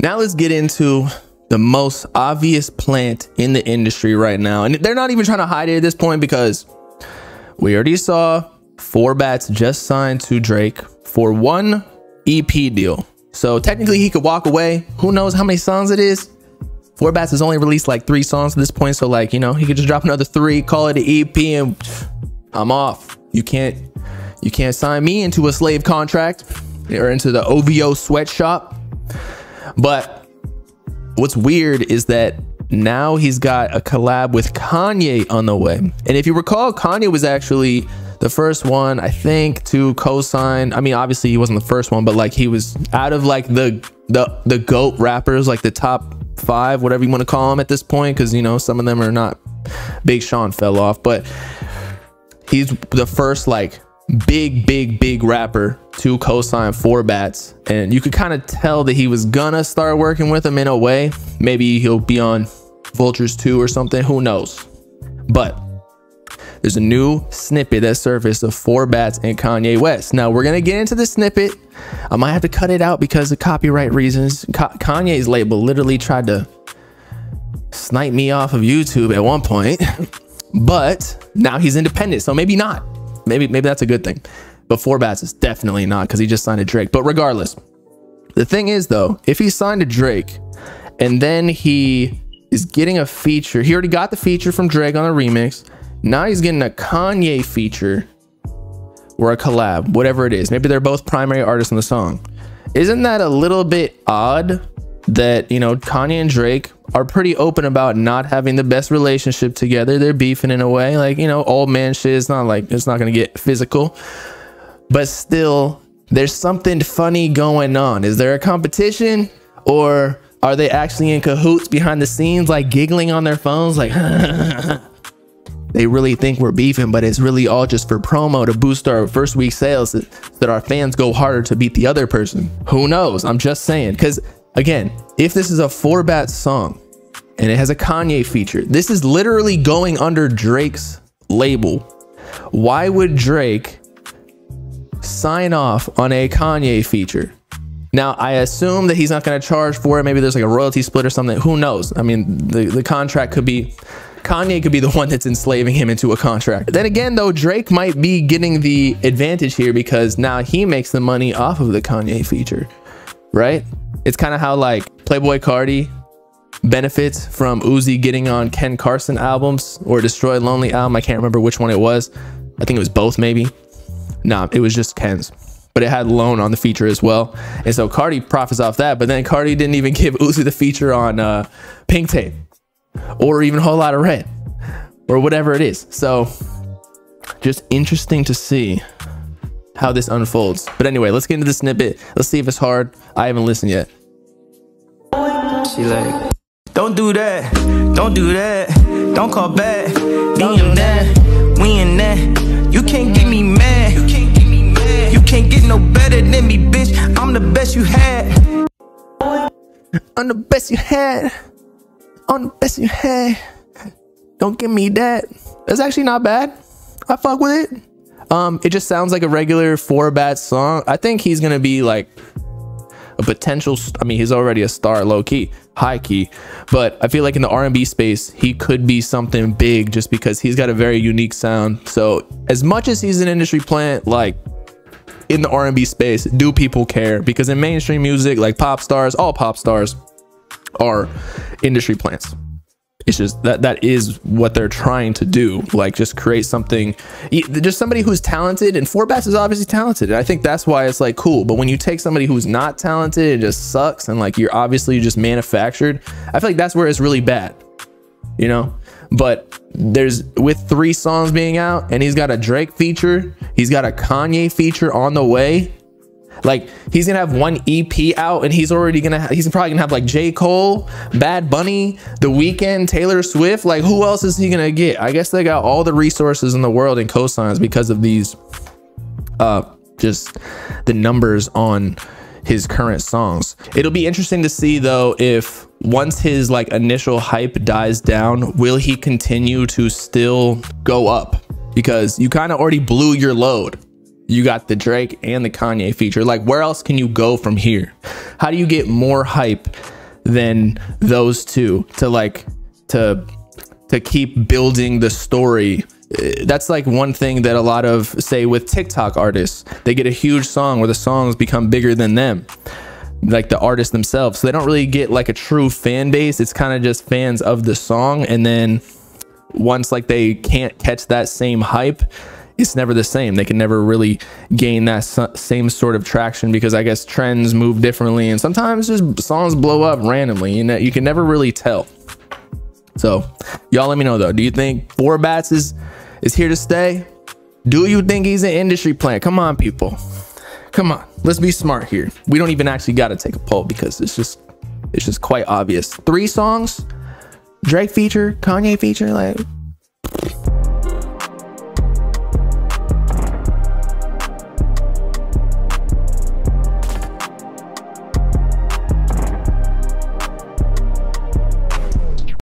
Now let's get into the most obvious plant in the industry right now. And they're not even trying to hide it at this point, because we already saw 4bats just signed to Drake for one EP deal. So technically he could walk away. Who knows how many songs it is? 4bats has only released like 3 songs at this point. So like, you know, he could just drop another 3, call it an EP, and I'm off. You can't sign me into a slave contract or into the OVO sweatshop. But what's weird is that now he's got a collab with Kanye on the way. And if you recall, Kanye was actually the first one, I think, to co-sign. I mean, obviously he wasn't the first one, but like he was out of like the GOAT rappers, like the top 5, whatever you want to call them at this point, because, you know, some of them are not. Big Sean fell off, but he's the first like big rapper to co-sign 4bats. And you could kind of tell that he was gonna start working with him in a way. Maybe he'll be on Vultures 2 or something, who knows. But there's a new snippet that surfaced of 4bats and Kanye West. Now we're gonna get into the snippet. I might have to cut it out because of copyright reasons. Kanye's label literally tried to snipe me off of YouTube at one point, but now he's independent, so maybe not. Maybe that's a good thing. But 4bats is definitely not, because he just signed to Drake. But regardless, the thing is though, if he signed to Drake and then he is getting a feature, he already got the feature from Drake on a remix. Now he's getting a Kanye feature or a collab, whatever it is. Maybe they're both primary artists in the song. Isn't that a little bit odd that, you know, Kanye and Drake are pretty open about not having the best relationship together? They're beefing in a way, like, you know, old man shit. It's not like, it's not gonna get physical, but still there's something funny going on. Is there a competition, or are they actually in cahoots behind the scenes, like giggling on their phones, like they really think we're beefing, but it's really all just for promo to boost our first week sales, so that our fans go harder to beat the other person? Who knows? I'm just saying, because again, if this is a 4bat song and it has a Kanye feature, this is literally going under Drake's label. Why would Drake sign off on a Kanye feature? Now, I assume that he's not going to charge for it. Maybe there's like a royalty split or something. Who knows? I mean, the contract could be, Kanye could be the one that's enslaving him into a contract. Then again, though, Drake might be getting the advantage here, because now he makes the money off of the Kanye feature, right? It's kind of how like Playboy Cardi benefits from Uzi getting on Ken Carson albums or Destroy Lonely album. I can't remember which one it was. I think it was both, maybe. Nah, it was just Ken's, but it had Lone on the feature as well. And so Cardi profits off that, but then Cardi didn't even give Uzi the feature on Pink Tape or even Whole Lotta Red or whatever it is. So just interesting to see how this unfolds. But anyway, let's get into the snippet. Let's see if it's hard. I haven't listened yet. She like, don't do that, don't do that, don't call back, DM that, we in that, you can't get me mad, you can't get no better than me, bitch, I'm the best you had. I'm the best you had, I'm the best you had, don't give me that. That's actually not bad. I fuck with it. It just sounds like a regular 4bat song. I think he's gonna be like a potential, I mean, he's already a star, low key, high key, but I feel like in the R&B space he could be something big, just because he's got a very unique sound. So as much as he's an industry plant, like in the R&B space, do people care? Because in mainstream music, like pop stars, all pop stars are industry plants. It's just that is what they're trying to do, like just create something, just somebody who's talented. And 4bats is obviously talented, and I think that's why it's like cool. But when you take somebody who's not talented and just sucks, and like you're obviously just manufactured, I feel like that's where it's really bad, you know. But there's, with 3 songs being out and he's got a Drake feature, he's got a Kanye feature on the way. Like he's gonna have one EP out, and he's probably gonna have like J. Cole, Bad Bunny, The Weeknd, Taylor Swift. Like who else is he gonna get? I guess they got all the resources in the world and cosigns because of these just the numbers on his current songs. It'll be interesting to see though, if once his like initial hype dies down, will he continue to still go up? Because you kind of already blew your load. you got the Drake and the Kanye feature. Like, where else can you go from here? How do you get more hype than those two to like to keep building the story? That's like one thing that a lot of, say, with TikTok artists, they get a huge song where the songs become bigger than them, like the artists themselves. So they don't really get like a true fan base. It's kind of just fans of the song, and then once like they can't catch that same hype, it's never the same. They can never really gain that same sort of traction, because I guess trends move differently, and sometimes just songs blow up randomly. You know, you can never really tell. So y'all let me know though. Do you think 4 Bats is here to stay? Do you think he's an industry plant? Come on, people. Come on. Let's be smart here. We don't even actually got to take a poll, because it's just quite obvious. 3 songs, Drake feature, Kanye feature, like